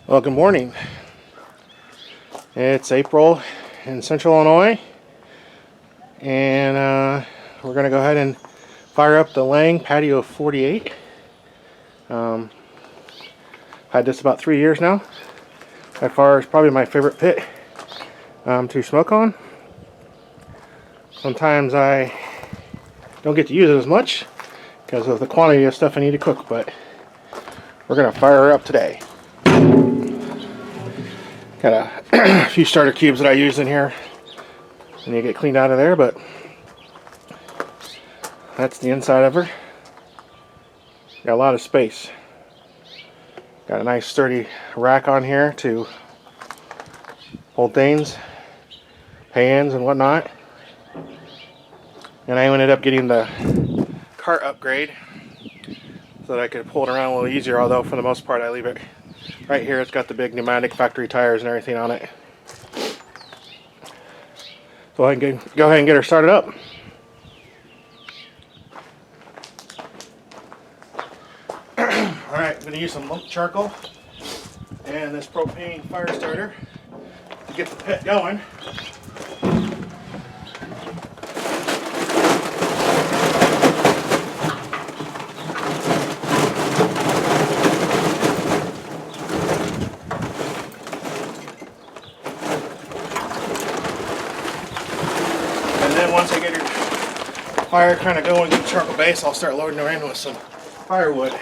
Well, good morning. It's April in Central Illinois, and we're going to go ahead and fire up the Lange Patio 48. Had this about 3 years now. By far, it's probably my favorite pit to smoke on. Sometimes I don't get to use it as much because of the quantity of stuff I need to cook, but we're going to fire her up today. Got a few starter cubes that I use in here. I need to get cleaned out of there, but that's the inside of her. Got a lot of space. Got a nice sturdy rack on here to hold things, pans and whatnot. And I ended up getting the cart upgrade so that I could pull it around a little easier, although for the most part I leave it right here. It's got the big pneumatic factory tires and everything on it. So I can go ahead and get her started up. Alright, I'm going to use some lump charcoal and this propane fire starter to get the pit going. And then once I get her fire kind of going, get the charcoal base, I'll start loading her in with some firewood.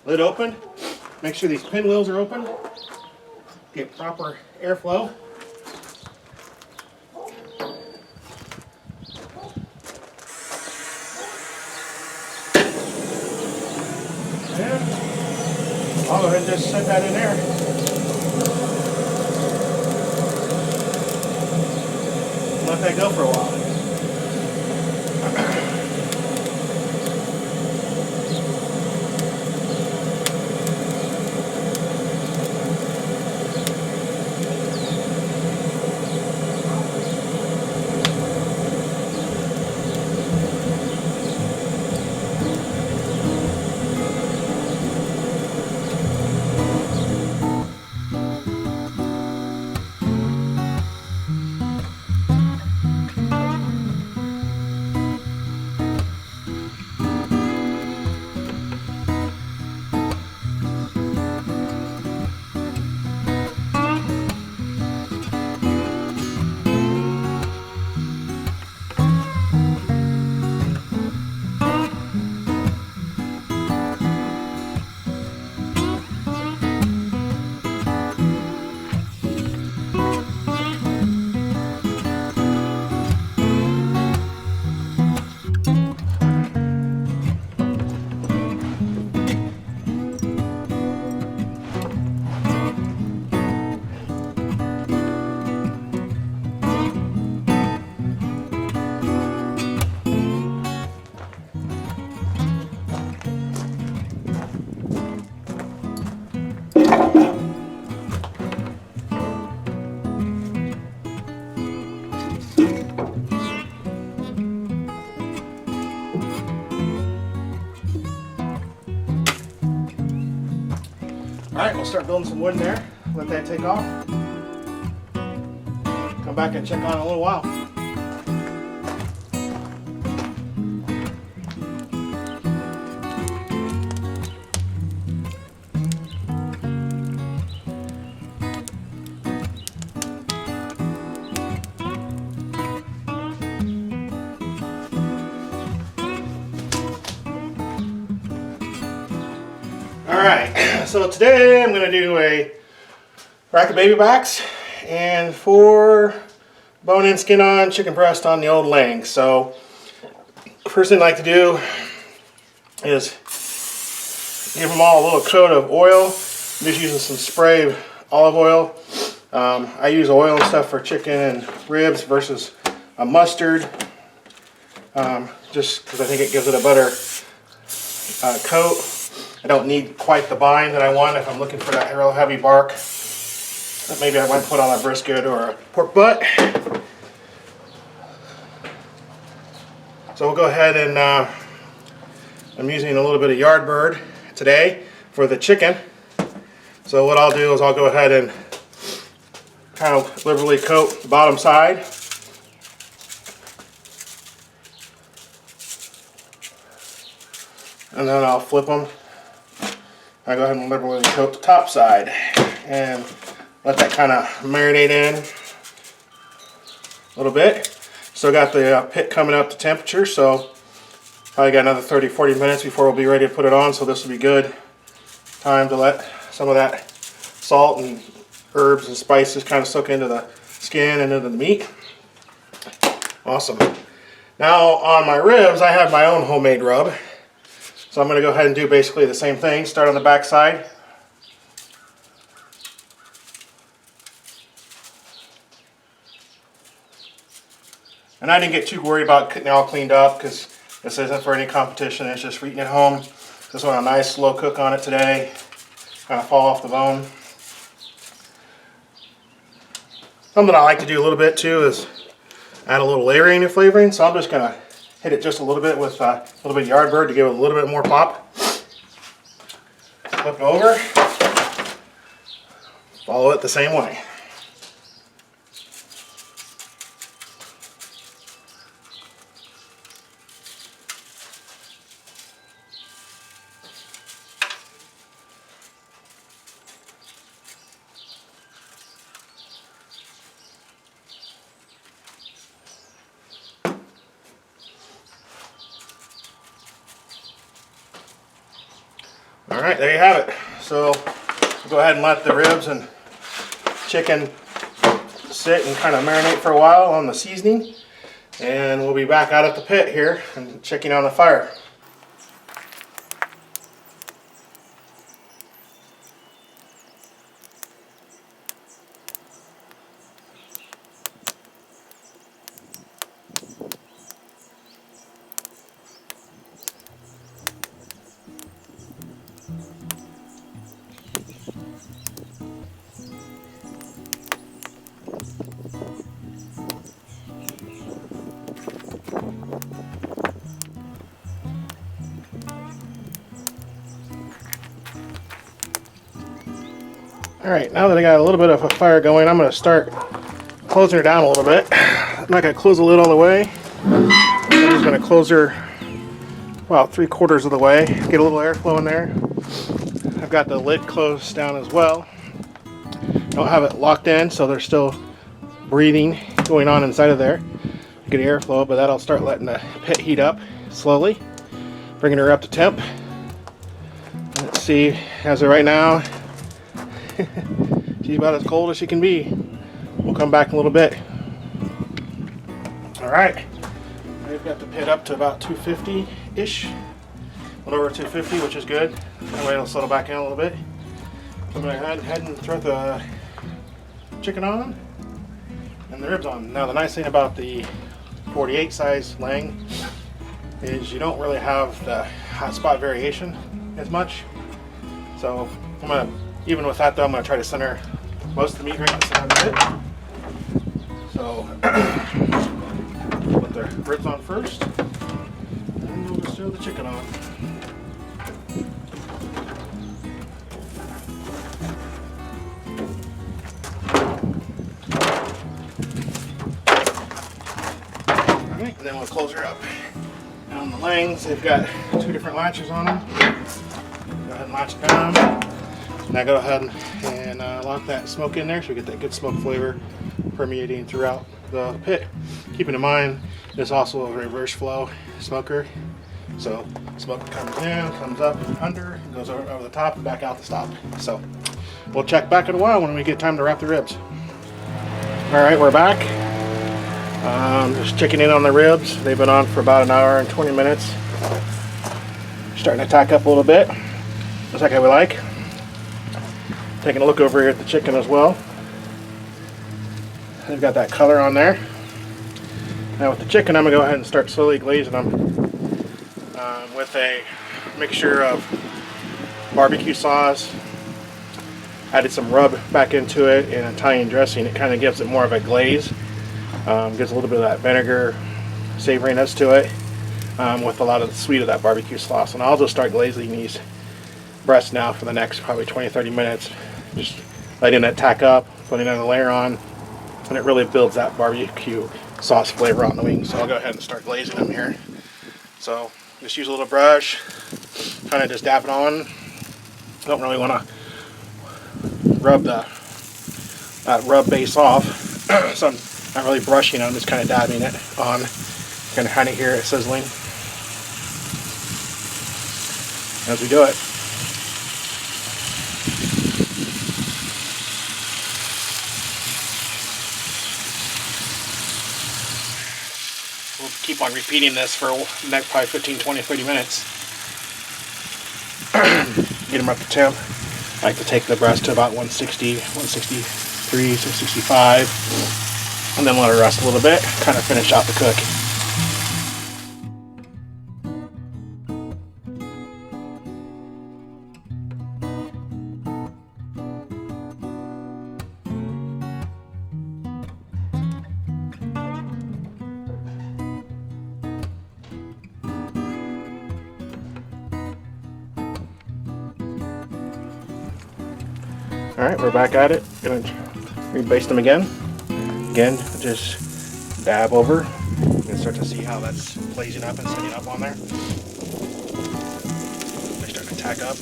Lid open. Make sure these pinwheels are open. Get proper airflow. And I'll go ahead and just set that in there. Let that go for a while. Alright, we'll start building some wood in there. Let that take off. Come back and check on it in a little while. Alright, so today I'm going to do a rack of baby backs and 4 bone-in skin-on chicken breast on the old Lange. So first thing I like to do is give them all a little coat of oil. I'm just using some spray olive oil. I use oil and stuff for chicken and ribs versus a mustard. just because I think it gives it a better coat. I don't need quite the bind that I want if I'm looking for that real heavy bark that maybe I might put on a brisket or a pork butt. So we'll go ahead and I'm using a little bit of Yardbird today for the chicken. So what I'll do is I'll go ahead and kind of liberally coat the bottom side. And then I'll flip them. I go ahead and liberally coat the top side and let that kind of marinate in a little bit. Still got the pit coming up to temperature, so probably got another 30-40 minutes before we'll be ready to put it on, so this will be good time to let some of that salt and herbs and spices kind of soak into the skin and into the meat. Awesome. Now on my ribs, I have my own homemade rub. So I'm going to go ahead and do basically the same thing. Start on the back side. And I didn't get too worried about getting it all cleaned up because this isn't for any competition. It's just for eating at home. Just want a nice slow cook on it today. Kind of fall off the bone. Something I like to do a little bit too is add a little layering of flavoring. So I'm just going to hit it just a little bit with a little bit of Yardbird to give it a little bit more pop. Flip it over. Follow it the same way. Alright, there you have it. So we'll go ahead and let the ribs and chicken sit and kind of marinate for a while on the seasoning. And we'll be back out at the pit here and checking on the fire. Alright, now that I got a little bit of a fire going, I'm going to start closing her down a little bit. I'm not going to close the lid all the way. I'm just going to close her about 3/4 of the way. Get a little airflow in there. I've got the lid closed down as well. Don't have it locked in, so there's still breathing going on inside of there. Get airflow, but that'll start letting the pit heat up slowly, bringing her up to temp. Let's see, as of right now, she's about as cold as she can be. We'll come back in a little bit. Alright, we've got the pit up to about 250-ish. A little over 250, which is good. That way it'll settle back in a little bit. So I'm going to go ahead and throw the chicken on and the ribs on. Now the nice thing about the 48 size Lange is you don't really have the hot spot variation as much. So I'm going to, even with that though, I'm going to try to center most of the meat right in the center of the pit. So put the ribs on first, and we'll just throw the chicken on. Alright, and then we'll close her up. And on the Langes, they've got 2 different latches on them. Go ahead and latch it down. Now go ahead and lock that smoke in there so we get that good smoke flavor permeating throughout the pit. Keeping in mind, this is also a reverse flow smoker. So smoke comes in, comes up under, goes over the top and back out the stop. So we'll check back in a while when we get time to wrap the ribs. Alright, we're back. Just checking in on the ribs. They've been on for about an hour and 20 minutes. Starting to tack up a little bit, just like I would like. Taking a look over here at the chicken as well. They've got that color on there. Now with the chicken, I'm going to go ahead and start slowly glazing them. with a mixture of barbecue sauce. Added some rub back into it and Italian dressing. It kind of gives it more of a glaze. Gives a little bit of that vinegar savoriness to it, with a lot of the sweet of that barbecue sauce. And I'll just start glazing these breasts now for the next probably 20-30 minutes. Just letting that tack up, putting another layer on, and it really builds that barbecue sauce flavor on the wings. So I'll go ahead and start glazing them here. So just use a little brush, kind of just dab it on. Don't really want to rub that rub base off, so I'm not really brushing it, I'm just kind of dabbing it on. You can kind of hear it sizzling as we do it. We'll keep on repeating this for the next probably 15, 20, 30 minutes. Get them up to temp. I like to take the breast to about 160, 163, 165, and then let it rest a little bit, kind of finish out the cook. Alright, we're back at it. Gonna rebaste them again. Again, just dab over. You can start to see how that's glazing up and setting up on there. They start to tack up.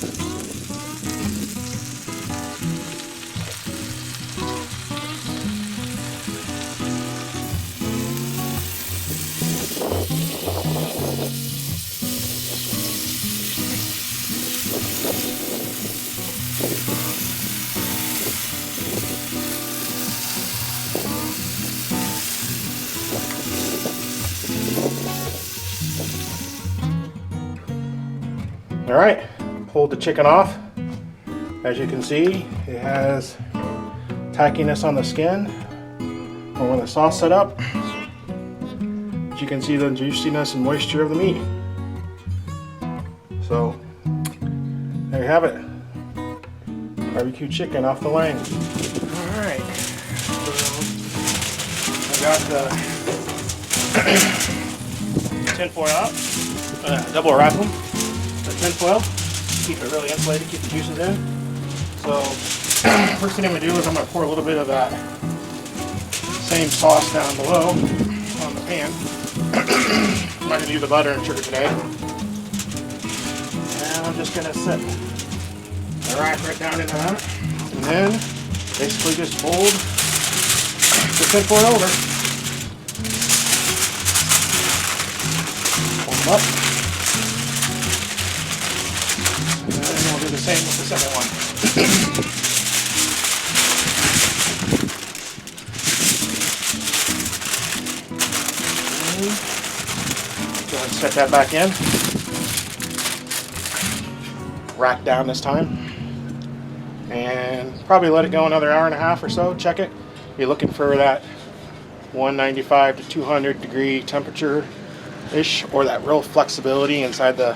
Alright, pulled the chicken off. As you can see, it has tackiness on the skin or when the sauce set up. But you can see the juiciness and moisture of the meat. So, there you have it. Barbecue chicken off the Lange. Alright, so I got the tin foil out. Double wrap them. Tin foil, keep it really insulated, keep the juices in. So first thing I'm going to do is I'm going to pour a little bit of that same sauce down below on the pan. I'm not going to use the butter and sugar today. And I'm just going to set the rack right down into that. And then basically just fold the tin foil over. Fold them up. Do the same with the second one. Go ahead and set that back in. Rack down this time. And probably let it go another hour and a half or so. Check it. You're looking for that 195 to 200 degree temperature ish, or that real flexibility inside the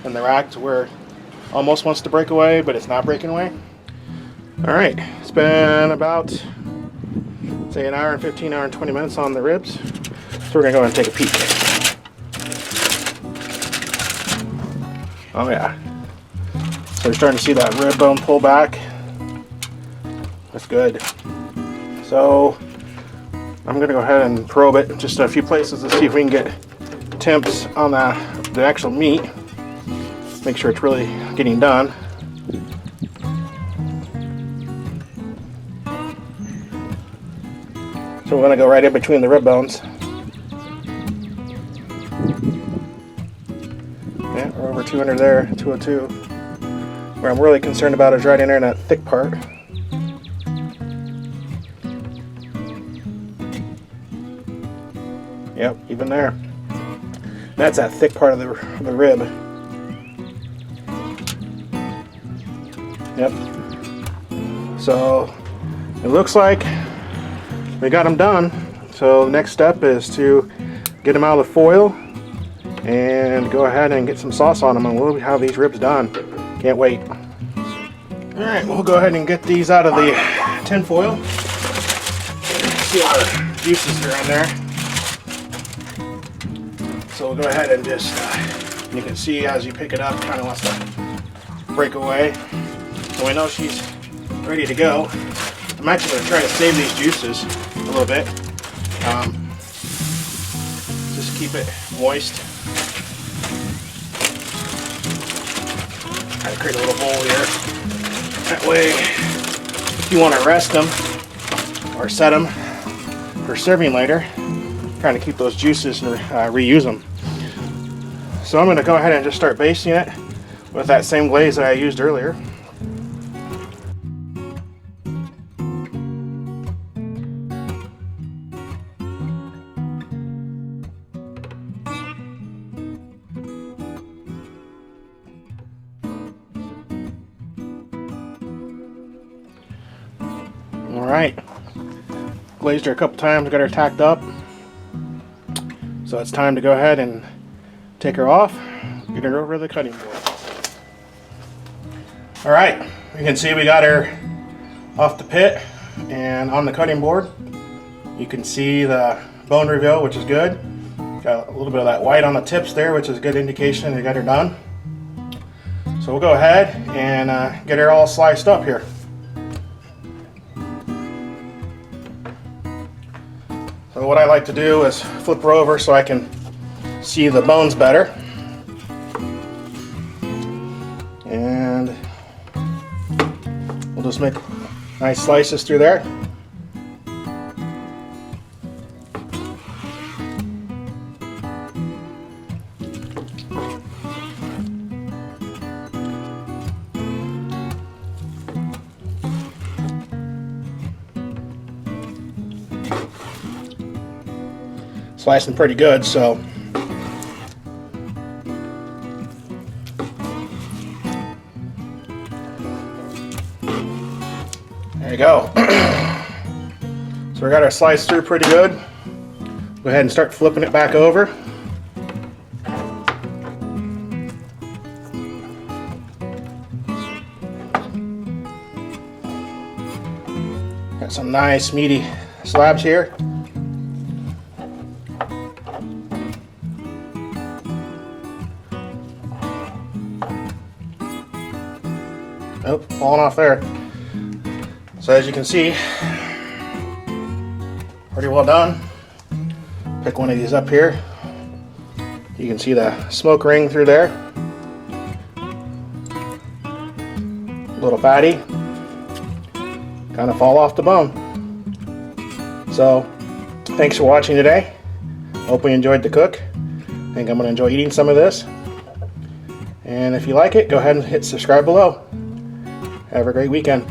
rack to where almost wants to break away, but it's not breaking away. Alright, it's been about, say, an hour and 15, hour and 20 minutes on the ribs. So we're going to go ahead and take a peek. Oh yeah. So we're starting to see that rib bone pull back. That's good. So I'm going to go ahead and probe it just a few places to see if we can get temps on the actual meat. Make sure it's really getting done. So we're going to go right in between the rib bones. Yeah, we're over 200 there, 202. Where I'm really concerned about is right in there in that thick part. Yep, even there. That's that thick part of the rib. Yep. So it looks like we got them done. So the next step is to get them out of the foil and go ahead and get some sauce on them, and we'll have these ribs done. Can't wait. Alright, we'll go ahead and get these out of the tin foil. See all the juices are in there. So we'll go ahead and just, you can see as you pick it up, it kind of wants to break away. So we know she's ready to go. I'm actually going to try to save these juices a little bit. Just keep it moist. Try to create a little bowl here. That way, if you want to rest them or set them for serving later, trying to keep those juices and reuse them. So I'm going to go ahead and just start basting it with that same glaze that I used earlier. Alright, glazed her a couple times, got her tacked up. So it's time to go ahead and take her off, get her over to the cutting board. Alright, you can see we got her off the pit and on the cutting board. You can see the bone reveal, which is good. Got a little bit of that white on the tips there, which is a good indication we got her done. So we'll go ahead and get her all sliced up here. So what I like to do is flip her over so I can see the bones better. And we'll just make nice slices through there. Slicing pretty good, so there you go. So we got our slice through pretty good. Go ahead and start flipping it back over. Got some nice meaty slabs here. Oh, falling off there. So as you can see, pretty well done. Pick one of these up here. You can see the smoke ring through there. A little fatty. Kind of fall off the bone. So, thanks for watching today. Hope you enjoyed the cook. I think I'm going to enjoy eating some of this. And if you like it, go ahead and hit subscribe below. Have a great weekend.